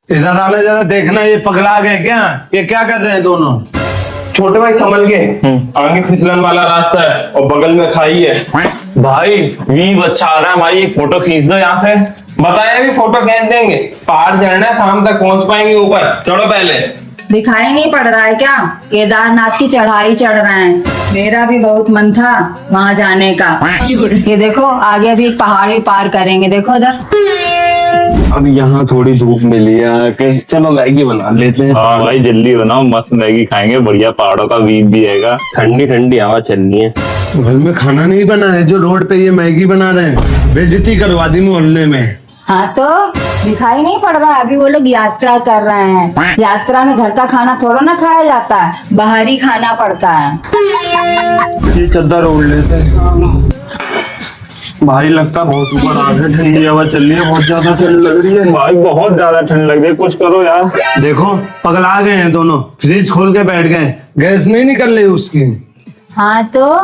इधर आना, जरा देखना, ये पगला गए क्या? ये क्या कर रहे हैं दोनों? छोटे भाई संभल के, आगे फिसलन वाला रास्ता है और बगल में खाई है। भाई व्यू अच्छा आ रहा है भाई, एक फोटो खींच दो यहाँ से। बताया अभी फोटो खींच देंगे। पहाड़ चढ़ना है, शाम तक पहुंच पाएंगे ऊपर। चढ़ो पहले। दिखाई नहीं पड़ रहा है क्या? केदारनाथ की चढ़ाई चढ़ रहे हैं। मेरा भी बहुत मन था वहां जाने का। ये देखो आगे अभी एक पहाड़ भी पार करेंगे, देखो उधर। अब यहाँ थोड़ी धूप मिली है, कहीं चलो मैगी बना लेते हैं। हाँ भाई जल्दी बनाओ, मस्त मैगी खाएंगे, बढ़िया पहाड़ों का व्यू भी आएगा। ठंडी ठंडी हवा चलनी है। घर में खाना नहीं बना है, जो रोड पे ये मैगी बना रहे हैं। बेइज्जती करवा दी मोहल्ले में। हाँ तो दिखाई नहीं पड़ रहा है? अभी वो लोग यात्रा कर रहे हैं। यात्रा में घर का खाना थोड़ा ना खाया जाता है, बाहरी खाना पड़ता है। ये चद्दर ओढ़ लेते हैं। भाई लगता बहुत ऊपर आ गए, ठंडी हवा चल रही है, बहुत ज्यादा ठंड लग रही है। भाई बहुत ज्यादा ठंड लग रही है, कुछ करो यार। देखो पगला गए हैं दोनों, फ्रिज खोल के बैठ गए। गैस नहीं निकल रही उसकी। हाँ तो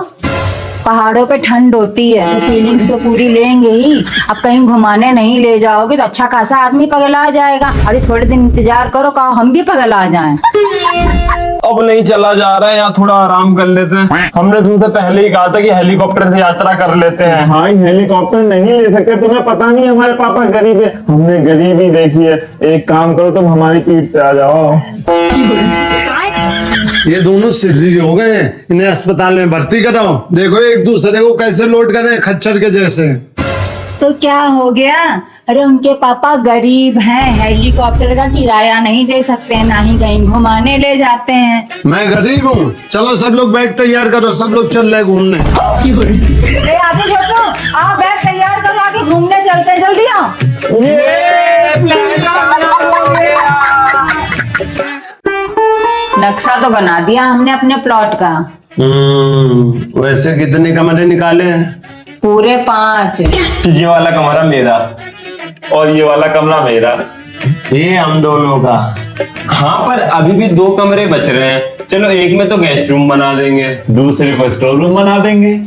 पहाड़ों पे ठंड होती है तो फीलिंग्स तो पूरी लेंगे ही। अब कहीं घुमाने नहीं ले जाओगे तो अच्छा खासा आदमी पगला जाएगा। अरे थोड़े दिन इंतजार करो, कहो हम भी पगला जाएं। अब नहीं चला जा रहा है, यहाँ थोड़ा आराम कर लेते हैं। हमने तुमसे पहले ही कहा था कि हेलीकॉप्टर से यात्रा कर लेते हैं। हाँ हेलीकॉप्टर नहीं ले सकते, तुम्हें पता नहीं हमारे पापा गरीब है, हमने गरीबी देखी है। एक काम करो तुम हमारी पीठ पे आ जाओ। ये दोनों सिर्री हो गए हैं, इन्हें अस्पताल में भर्ती कराओ। देखो एक दूसरे को कैसे लोड करें, खच्चर के जैसे। तो क्या हो गया? अरे उनके पापा गरीब हैं, हेलीकॉप्टर का किराया नहीं दे सकते, ना ही कहीं घुमाने ले जाते हैं। मैं गरीब हूँ? चलो सब लोग बैग तैयार करो, सब लोग चल रहे घूमने। ए आगे छोटू, आप बैग तैयार करो, आगे घूमने चलते हैं, जल्दी आओ। नक्शा तो बना दिया हमने अपने प्लॉट का। वैसे कितने कमरे निकाले हैं? पूरे 5। ये वाला कमरा मेरा और ये वाला कमरा मेरा। ये हम दोनों का। हाँ पर अभी भी 2 कमरे बच रहे हैं। चलो एक में तो गेस्ट रूम बना देंगे, दूसरे को स्टोर रूम बना देंगे।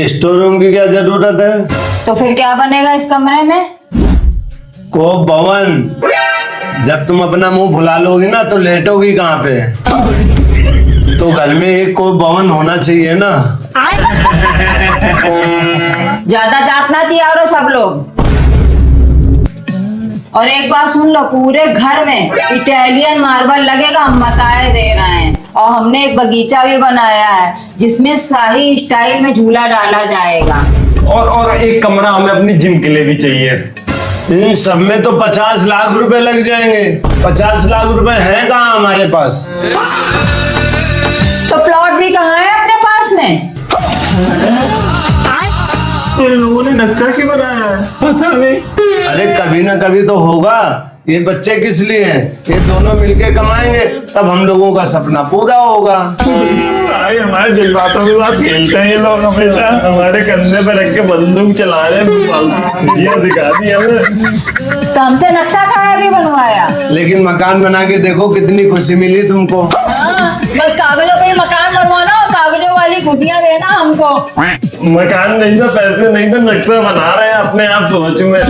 स्टोर रूम की क्या जरूरत है? तो फिर क्या बनेगा इस कमरे में? को भवन। जब तुम अपना मुंह फुला लोगी ना तो लेटोगी कहाँ पे? तो घर में एक को भवन होना चाहिए ना। ज्यादा दांतना चाहिए और सब लोग। और एक बात सुन लो, पूरे घर में इटालियन मार्बल लगेगा, हम बताए दे रहे हैं। और हमने एक बगीचा भी बनाया है जिसमें शाही स्टाइल में झूला डाला जाएगा। और एक कमरा हमें अपनी जिम के लिए भी चाहिए। इन सब में तो 50 लाख रुपए लग जाएंगे। 50 लाख रुपए हैं कहाँ हमारे पास? तो प्लॉट भी कहाँ है अपने पास में? इन लोगों ने नक्शा क्यों बनाया है पता नहीं। अरे कभी ना कभी तो होगा। ये बच्चे किस लिए हैं? ये दोनों मिलके कमाएंगे, तब हम लोगों का सपना पूरा होगा। भाई हमारे जज्बातों के साथ खेलते हैं ये लोग, हमेशा हमारे कंधे पे रख के बंदूक चला रहे हैं। दिखा दी हमें। तो हमसे नक्शा कहाँ भी बनवाया? लेकिन मकान बना के देखो कितनी खुशी मिली तुमको। हाँ, बस कागजों पे मकान बनवाना और कागजों वाली खुशियाँ देना हमको। मकान नहीं तो पैसे नहीं तो नक्शा बना रहे हैं अपने आप, सोच में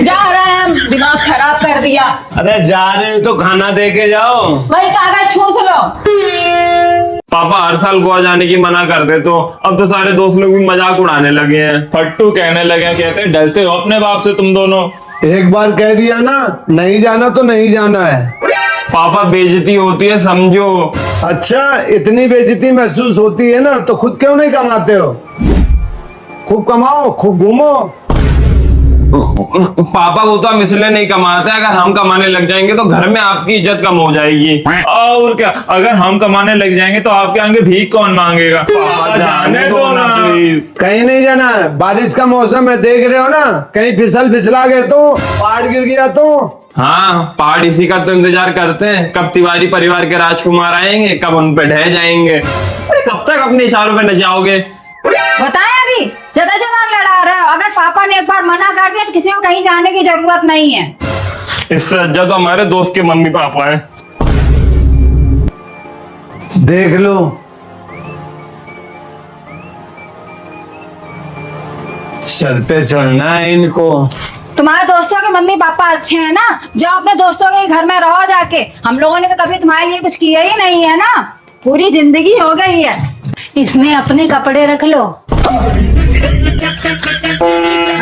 जा रहे हैं हम, दिमाग खराब कर दिया। अरे जा रहे हो तो खाना दे के जाओ। वही कागज ठूस लो। पापा हर साल गोवा जाने की मना करते, तो अब तो सारे दोस्त लोग भी मजाक उड़ाने लगे हैं। फट्टू कहने लगे, कहते डरते हो अपने बाप से तुम दोनों। एक बार कह दिया ना, नहीं जाना तो नहीं जाना है। पापा बेइज्जती होती है समझो। अच्छा इतनी बेइज्जती महसूस होती है ना तो खुद क्यों नहीं कमाते हो? खूब कमाओ, खूब घूमो। पापा वो तो हम इसलिए नहीं कमाते, अगर हम कमाने लग जाएंगे तो घर में आपकी इज्जत कम हो जाएगी। और क्या, अगर हम कमाने लग जाएंगे तो आपके आगे भीख कौन मांगेगा? पापा जाने दो ना प्लीज। कहीं नहीं जाना है, बारिश का मौसम है, देख रहे हो ना, कहीं फिसला गए तो, पहाड़ गिर गया तो। हाँ पहाड़ इसी का तो इंतजार करते हैं, कब तिवारी परिवार के राजकुमार आएंगे, कब उन पे ढह जाएंगे। अरे कब तक अपने इशारों पे नचाओगे? बताएं अभी ज्यादा जवान लड़ा रहे हो। अगर पापा ने एक बार मना कर दिया तो किसी को कहीं जाने की जरूरत नहीं है। इससे अच्छा तो हमारे दोस्त के मम्मी पापा हैं। देख लो, सर पे चढ़ना है इनको। तुम्हारे दोस्तों के मम्मी पापा अच्छे हैं ना, जो अपने दोस्तों के घर में रहो जाके। हम लोगों ने तो कभी तुम्हारे लिए कुछ किया ही नहीं है ना, पूरी जिंदगी हो गई है। इसमें अपने कपड़े रख लो।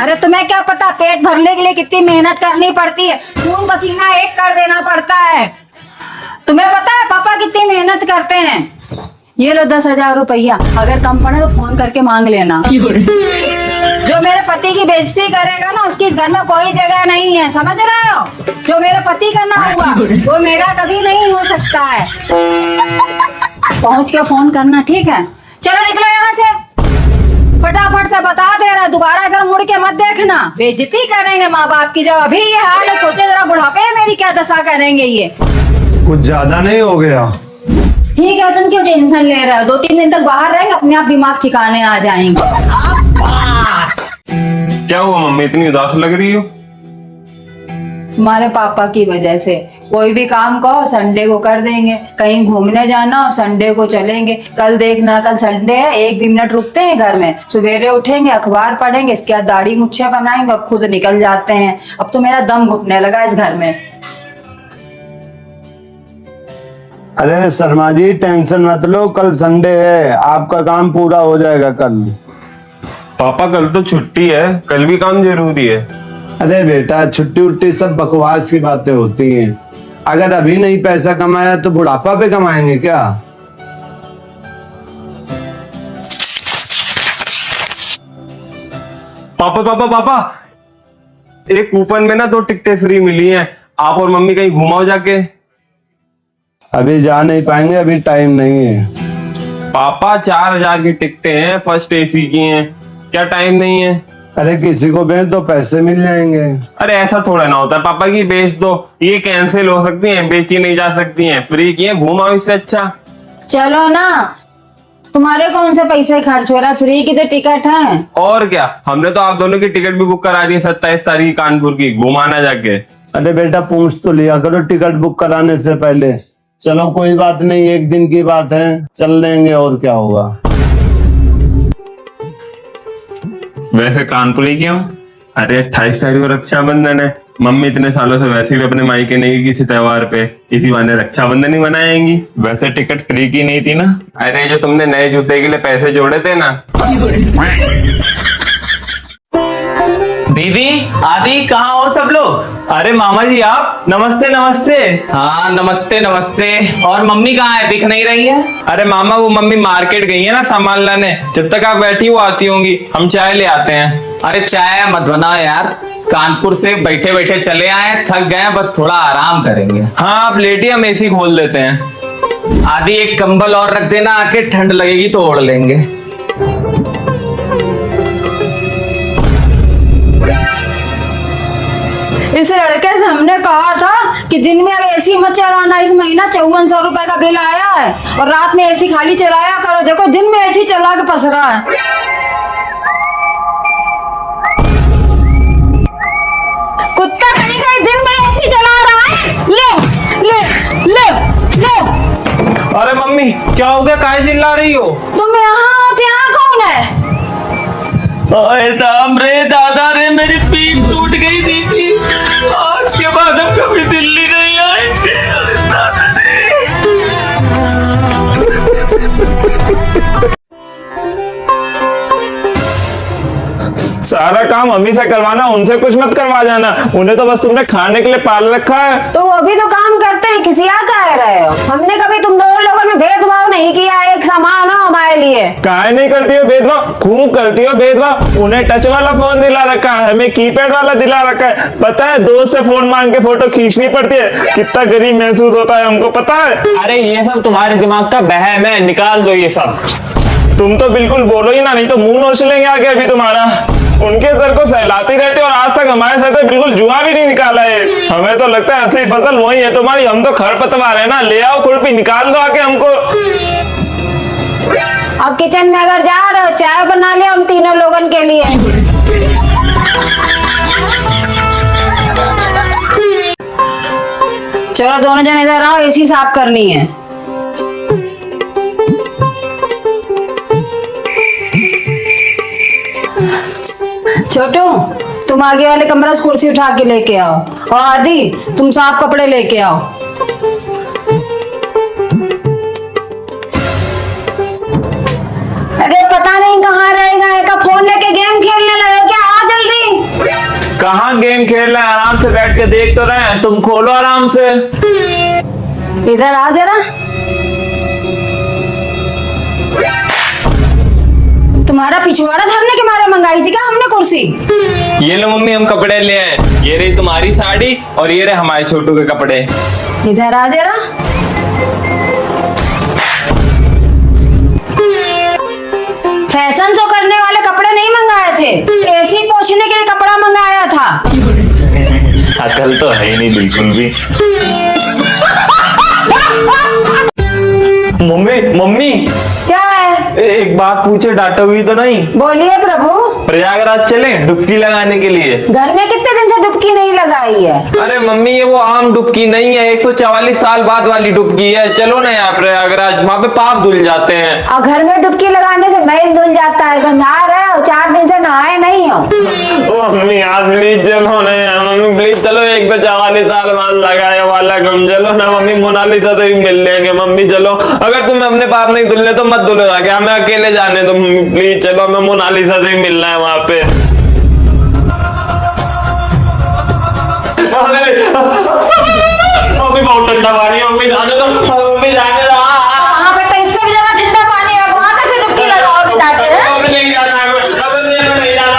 अरे तुम्हें क्या पता पेट भरने के लिए कितनी मेहनत करनी पड़ती है, खून पसीना एक कर देना पड़ता है। तुम्हें पता है पापा कितनी मेहनत करते हैं। ये लो 10,000 रुपया, अगर कम पड़े तो फोन करके मांग लेना। जो मेरे पति की बेइज्जती करेगा ना, उसके घर में कोई जगह नहीं है, समझ रहे हो। जो मेरे पति का ना हुआ वो मेरा कभी नहीं हो सकता है। पहुंच के फोन करना, ठीक है। चलो निकलो यहाँ से, फटाफट से बता दे रहा, दोबारा इधर मुड़ के मत देखना, बेइज्जती करेंगे माँ बाप की। जब अभी ये हाल है, सोचे जरा बुढ़ापे में मेरी क्या दशा करेंगे ये। कुछ ज्यादा नहीं हो गया? ठीक है, तुम क्यों टेंशन ले रहे हो, 2-3 दिन तक बाहर रहेंगे, अपने आप दिमाग ठिकाने आ जाएंगे। क्या हुआ मम्मी, इतनी उदास लग रही हो? तुम्हारे पापा की वजह से कोई भी काम कहो संडे को कर देंगे, कहीं घूमने जाना हो संडे को चलेंगे। कल देखना, कल संडे है, एक भी मिनट रुकते हैं घर में। सवेरे उठेंगे, अखबार पढ़ेंगे, इसके बाद दाढ़ी मुच्छे बनाएंगे और खुद निकल जाते हैं। अब तो मेरा दम घुटने लगा इस घर में। अरे शर्मा जी टेंशन मत लो, कल संडे है, आपका काम पूरा हो जाएगा कल। पापा कल तो छुट्टी है, कल भी काम जरूरी है। अरे बेटा छुट्टी उट्टी सब बकवास की बातें होती हैं। अगर अभी नहीं पैसा कमाया तो बुढ़ापा पे कमाएंगे क्या? पापा पापा पापा, एक कूपन में ना 2 टिकटें फ्री मिली हैं, आप और मम्मी कहीं घुमाओ जाके। अभी जा नहीं पाएंगे, अभी टाइम नहीं है। पापा 4,000 की टिकटें हैं, फर्स्ट एसी की हैं, क्या टाइम नहीं है? अरे किसी को बेच दो, पैसे मिल जाएंगे। अरे ऐसा थोड़ा ना होता है पापा, की बेच दो, ये कैंसिल हो सकती हैं, बेची नहीं जा सकती हैं, फ्री की हैं, घुमाओ इससे अच्छा। चलो ना, तुम्हारे कौन से पैसे खर्च हो रहा है, फ्री की तो टिकट है। और क्या, हमने तो आप दोनों की टिकट भी बुक करा दी 27 तारीख कानपुर की, घुमाना जाके। अरे बेटा पूछ तो लिया करो टिकट बुक कराने से पहले। चलो कोई बात नहीं, एक दिन की बात है, चल लेंगे और क्या होगा। वैसे कानपुर ही क्यों? अरे 28 तारीख को रक्षाबंधन है, मम्मी इतने सालों से वैसे भी अपने मायके नहीं गई किसी त्योहार पे, इसी बहाने रक्षाबंधन ही मनाएंगी। वैसे टिकट फ्री की नहीं थी ना? अरे जो तुमने नए जूते के लिए पैसे जोड़े थे ना। दीदी आदि कहाँ हो सब लोग? अरे मामा जी आप, नमस्ते नमस्ते। हाँ नमस्ते नमस्ते। और मम्मी कहाँ है, दिख नहीं रही है? अरे मामा वो मम्मी मार्केट गई है ना सामान लाने, जब तक आप बैठी वो आती होंगी, हम चाय ले आते हैं। अरे चाय मत बनाओ यार, कानपुर से बैठे बैठे चले आए, थक गए, बस थोड़ा आराम करेंगे। हाँ आप लेटिए, हम एसी खोल देते हैं। आदि एक कंबल और रख देना, आके ठंड लगेगी तो ओढ़ लेंगे। इस लड़के से हमने कहा था कि दिन में अब एसी मत चलाना, इस महीना 5400 रुपए का बिल आया है और रात में एसी खाली चलाया करो। देखो दिन में एसी चला के फंस रहा है। कुत्ता कहीं कहीं दिन में एसी चला रहा है। ले ले ले ले। अरे मम्मी क्या हो गया, काहे चिल्ला रही हो? तुम यहाँ हो तो यहाँ कौन है? ओए राम रे दादा रे, मेरी पीठ टूट गई दीदी, आज के बाद हम कभी दिल्ली नहीं आएंगे। अरे दादा रे। सारा काम मम्मी से करवाना, उनसे कुछ मत करवा जाना, उन्हें तो बस तुमने खाने के लिए पाल रखा है। तो वो भी तो काम करते हैं, किसी आ कह रहे हो? हमने कभी तुम दोनों लोगों में भेदभाव नहीं किया, एक समान हो हमारे लिए। काहे नहीं करती हो भेदभाव, खूब करती हो भेदभाव। उन्हें टच वाला फोन दिला रखा है, हमें कीपैड वाला दिला रखा है। पता है दोस्त से फोन मांग के फोटो खींचनी पड़ती है, कितना गरीब महसूस होता है हमको, पता है? अरे ये सब तुम्हारे दिमाग का बहम है, निकाल दो ये सब। तुम तो बिल्कुल बोलो ही ना, नहीं तो मुंह नोच लेंगे आगे अभी तुम्हारा। उनके सर को सहलाती रहते और आज तक हमारे सर से बिल्कुल जुआ भी नहीं निकाला है। हमें तो लगता है असली फसल वही है तुम्हारी, हम तो खरपतवार है ना। ले आओ खुरपी, निकाल दो आके हमको। और किचन में अगर जा रहे हो चाय बना लिया हम तीनों लोगन के लिए। चलो दोनों जन इधर आओ, एसी साफ करनी है। छोटू तुम आगे वाले कमरा से कुर्सी उठा के लेके आओ, और आदि तुम साफ कपड़े लेके आओ। अरे पता नहीं कहाँ रहेगा, का फोन लेके गेम खेलने लगे क्या? आ जल्दी। कहाँ गेम खेल रहे हैं, आराम से बैठ के देख तो रहे हैं, तुम खोलो आराम से। इधर आ जरा। तुम्हारा पिछवाड़ा धरने के मारे मंगाई थी क्या हमने कुर्सी? ये लो मम्मी, हम कपड़े ले आए। ये रही तुम्हारी साड़ी और ये रहे हमारे छोटू के कपड़े। इधर आ जरा। फैशन शो करने वाले कपड़े नहीं मंगाए थे, एसी पोंछने के लिए कपड़ा मंगाया था। अकल तो है ही नहीं बिल्कुल भी। मम्मी मम्मी, क्या है? एक बात पूछे, डांटोगी तो नहीं? बोलिए प्रभु। प्रयागराज चले डुबकी लगाने के लिए? घर में कितने दिन से डुबकी नहीं लगाई है? अरे मम्मी, ये वो आम डुबकी नहीं है, 144 साल बाद वाली डुबकी है। चलो ना यार प्रयागराज, वहाँ पे पाप धुल जाते हैं। और घर में डुबकी लगाने से मैल धुल जाता है, गंदा रहे हो, 4 दिन से नहाए नहीं हो। ओ मम्मी यार प्लीज चलो ना यार, मम्मी प्लीज चलो, 144 साल बाद लगाया वाला गम, चलो ना मम्मी, मोनालिसा से भी मिल लेंगे। मम्मी चलो, अगर तुम अपने पाप नहीं धुल ले तो मत धुलो, क्या मैं अकेले जाने दो मम्मी प्लीज, चलो हमें मोनालिसा से भी मिलना है वहाँ पे। मम्मी बहुत ठंडा पानी है, मम्मी जाने दो, मम्मी जाने दो। वहाँ पे तो इससे भी ज्यादा ठंडा पानी है, वहाँ कैसे डुबकी लगाओगे जाके? मम्मी नहीं जाना, नहीं जाना।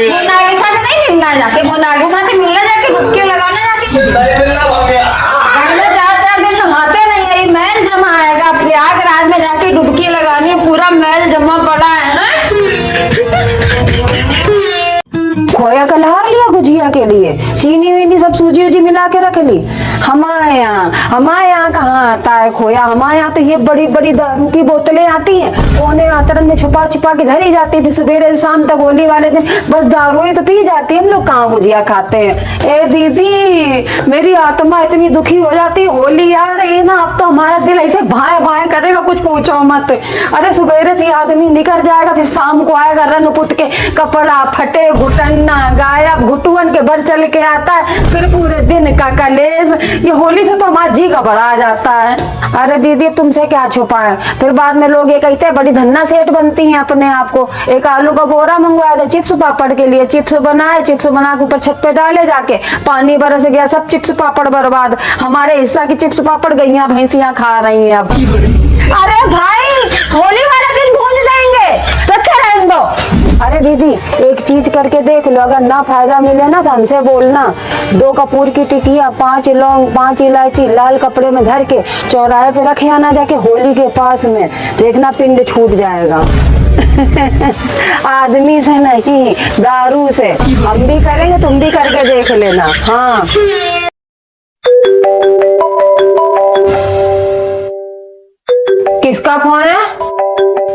मोनालिसा से नहीं मिलना है जाके, मोनालिसा से मिलना जाके, डुबकी लगाना जाके। घर में 4-4 दिन नहाते नहीं है, मैल जमा आएगा। प्रयागराज में जाके डुबकी लगानी है, पूरा मैल जमा पड़ा है। खोया का लहार लिया गुजिया के लिए, चीनी वीनी सब सूजी उजी मिला के रख ली। हमारे यहाँ कहाँ आता है खोया? हमारे यहाँ तो ये बड़ी बड़ी दारू की बोतलें आती हैं, कोने आतरन में छुपा छुपा के धरी जाती है, सुबह से शाम तक होली वाले दिन बस दारू ही तो पी जाती है। हम लोग कहाँ गुजिया खाते हैं? ए दीदी, मेरी आत्मा इतनी दुखी हो जाती है, होली आ रही है ना, अब तो हमारा दिल ऐसे भाए भाए करेगा, कुछ पूछो मत। अरे सुबह से आदमी निकल जाएगा, फिर शाम को आएगा रंग पुत के, कपड़ा फटे, घुटना गायब, घुटुअन के भर चल के आता है, फिर पूरे दिन का कलेश। ये होली से तो हमारा जी घबरा जाता है। अरे दीदी तुमसे क्या छुपा है, फिर बाद में लोग ये कहते हैं बड़ी धन्ना सेठ बनती हैं अपने आप को। एक आलू का बोरा मंगवाया था चिप्स पापड़ के लिए, चिप्स बनाए, चिप्स बना के ऊपर छत पे डाले, जाके पानी बरस गया, सब चिप्स पापड़ बर्बाद। हमारे हिस्सा की चिप्स पापड़ गईया भैंसियां खा रही हैं अब। अरे भाई, होली वाले दिन भूल देंगे, रखे रहने दो। अरे दीदी एक चीज करके देख लो, अगर ना फायदा मिले ना तो हमसे बोलना। 2 कपूर की टिकिया, 5 लौंग, 5 इलायची लाल कपड़े में धर के चौराहे पे रखे आना जाके होली के पास में, देखना पिंड छूट जाएगा। आदमी से नहीं, दारू से। हम भी करेंगे, तुम भी करके देख लेना। हाँ किसका फोन है?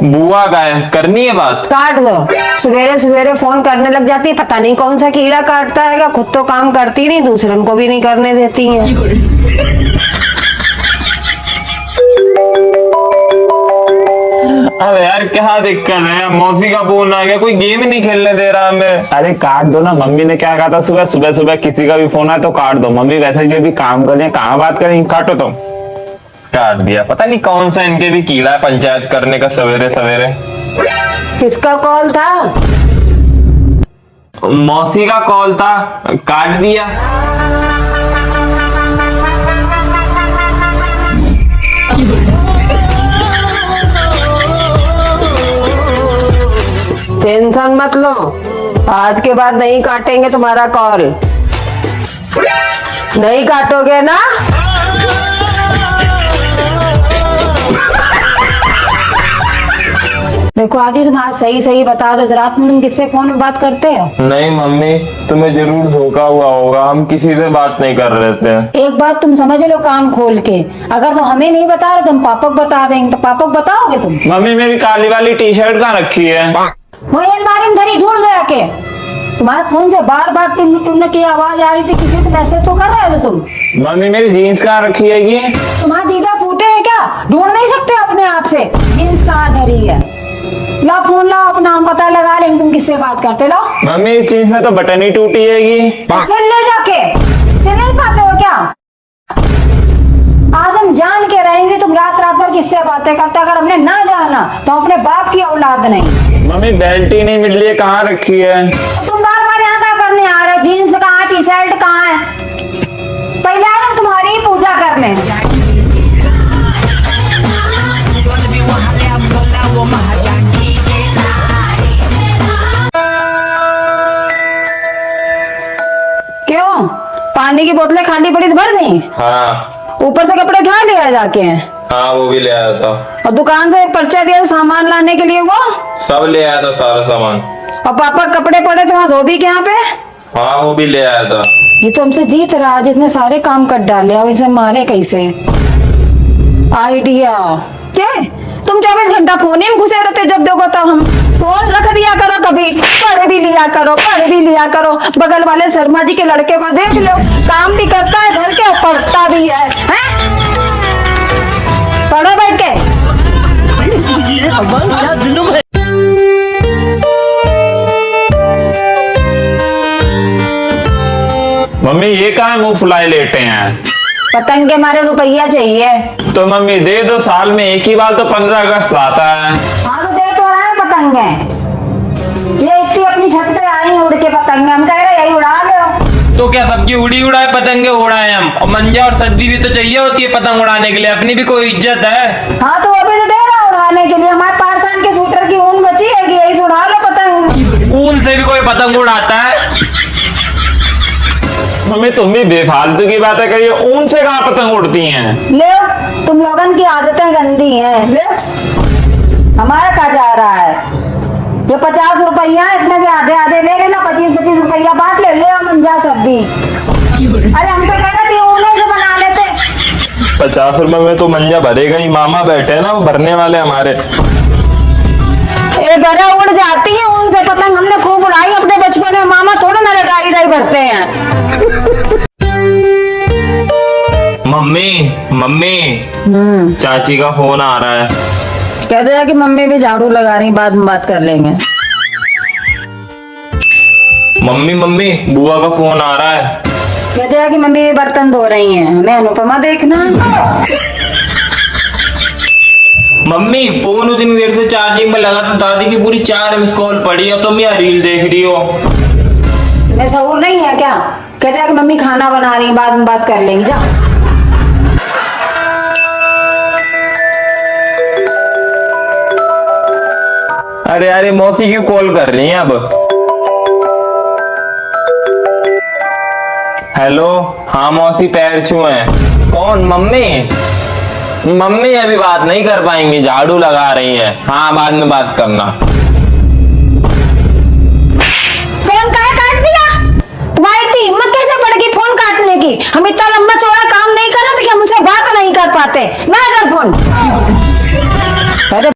बुआ का है, करनी है बात? काट दो। सवेरे सवेरे फोन करने लग जाती है, पता नहीं कौन सा कीड़ा काटता है, खुद तो काम करती नहीं, दूसरों को भी नहीं करने देती है। अरे यार क्या दिक्कत है, मौसी का फोन आ गया, कोई गेम ही नहीं खेलने दे रहा हमें। अरे काट दो ना, मम्मी ने क्या कहा था सुबह सुबह सुबह, किसी का भी फोन आए तो काट दो। मम्मी वैसे जो भी काम कर रही है, कहाँ बात करेंगी, काटो तुम। काट दिया, पता नहीं कौन सा इनके भी कीड़ा है पंचायत करने का सवेरे सवेरे। किसका कॉल था? मौसी का कॉल था, काट दिया। टेंशन मत लो, आज के बाद नहीं काटेंगे तुम्हारा कॉल। नहीं काटोगे ना? देखो आदि, तुम आज सही सही बता दो, रात में तुम किससे फोन में बात करते हो? नहीं मम्मी, तुम्हें जरूर धोखा हुआ होगा, हम किसी से बात नहीं कर रहे थे। एक बात तुम समझ लो कान खोल के, अगर वो हमें नहीं बता रहे तुम पापा को बता देंगे, तो पापा को बताओगे तुम? मम्मी मेरी काली वाली टी शर्ट कहाँ रखी है? वही अलमारी में धरी, ढूंढ लो आके। तुम्हारे फोन से बार बार टुन की आवाज आ रही थी, किसी को मैसेज तो कर रहे थे तुम? मम्मी मेरी जीन्स कहाँ रखी है? ये तुम्हारा दीदा फूटे है क्या? ढूंढ नहीं सकते अपने आप से जींस कहाँ धरी है? ला फोन लाओ, अपना हम पता लगा लेंगे तुम किससे बात करते। लो मम्मी इस चीज में तो बटन ही टूटी हैगी। सुन ले जाके, सुन नहीं पाते हो क्या? आज हम जान के रहेंगे तुम रात रात भर किससे बातें करते। अगर हमने ना जाना तो अपने बाप की औलाद नहीं। मम्मी बेल्ट ही नहीं मिल रही है, कहाँ रखी है? तो तुम बार बार यहाँ क्या करने आ रहे हो? जीन्स कहाँ, टी शर्ट कहाँ है? पहले आए ना तुम्हारी ही पूजा करने। क्यों, पानी की बोतलें खाली पड़ी तो भर दी? हाँ ऊपर से कपड़े उठा लिया जाके? हाँ वो भी ले आया था। और दुकान से एक पर्चा दिया सामान लाने के लिए, वो सब ले आया था सारा सामान। और पापा कपड़े पड़े तो वहाँ धोबी के यहाँ पे? हाँ वो भी ले आया था। ये तो हमसे जीत रहा है, जितने सारे काम कर डाले, अब इसे मारे कैसे? आइडिया क्या? तुम 24 घंटा फोन ही में घुसे रहते, जब देखो तब हम फोन रख दिया करो, कभी पढ़ भी लिया करो, पढ़ भी लिया करो। बगल वाले शर्मा जी के लड़के को देख लो, काम भी करता है घर के, पढ़ता भी है, हैं? पढ़ो बैठ के। ये भगवान क्या जुल्म है। मम्मी ये कहाँ मुंह फुलाए लेटे हैं? पतंग के मारे रुपया चाहिए। तो मम्मी दे दो, साल में एक ही बार तो 15 अगस्त आता है। हाँ तो दे तो रहा है पतंगे। ये इतनी अपनी छत पे आई उड़ के पतंगे, हम कह रहे यही उड़ा लो। तो क्या सबकी उड़ी उड़ाए पतंगे उड़ाए हम? और मंजा और सद्दी भी तो चाहिए होती है पतंग उड़ाने के लिए, अपनी भी कोई इज्जत है। हाँ तो अभी तो दे रहा उड़ाने के लिए। हमारे पारसान के सूटर की ऊन बची है कि यही से उड़ा लो पतंग। ऊन से भी कोई पतंग उड़ाता है? मम्मी तुम भी बेफालतू की बातें करिए, ऊन से कहाँ पतंग उड़ती हैं? ले, तुम लोगन की आदतें गंदी हैं। ले, हमारा कहा जा रहा है? ये 50 रुपया है, इसमें से आधे आधे ले लेना, 25-25 रुपया बांट ले मंजा सब्जी। अरे हम तो कह रहे थे ऊने से बना लेते। 50 रुपए में तो मंजा भरेगा ही, मामा बैठे हैं ना वो भरने वाले हमारे। ये बड़ा उड़ जाती है ऊन से पतंग, हमने खूब उड़ाई अपने बचपन में। मामा थोड़ा ना लड़ाई भरते हैं। मम्मी मम्मी चाची का फोन आ रहा है। कहते हैं कि मम्मी भी झाड़ू लगा रही, बाद में बात कर लेंगे। मम्मी बुआ का फोन आ रहा है। कहते हैं कि मम्मी भी बर्तन धो रही हैं, हमें अनुपमा देखना। मम्मी फोन उतनी देर से चार्जिंग में लगा था, दादी की पूरी 4 मिस कॉल पड़ी है, तुम यहाँ रील देख रही हो। मैं सहूर नहीं है क्या? कहते हैं कि मम्मी खाना बना रही, बाद में बात कर लेंगे। जाओ। अरे मौसी क्यों कॉल कर रही हैं अब? हेलो, हाँ मौसी पैर छुए। कौन? मम्मी अभी बात नहीं कर पाएंगी, झाड़ू लगा रही है। हाँ बाद में बात करना। फोन काहे काट दिया? तुम्हारी इतनी हिम्मत कैसे बढ़ गई फोन काटने की? हम इतना लंबा चौड़ा काम नहीं कर रहे थे कि हम उनसे बात नहीं कर पाते। ना कर फोन। अरे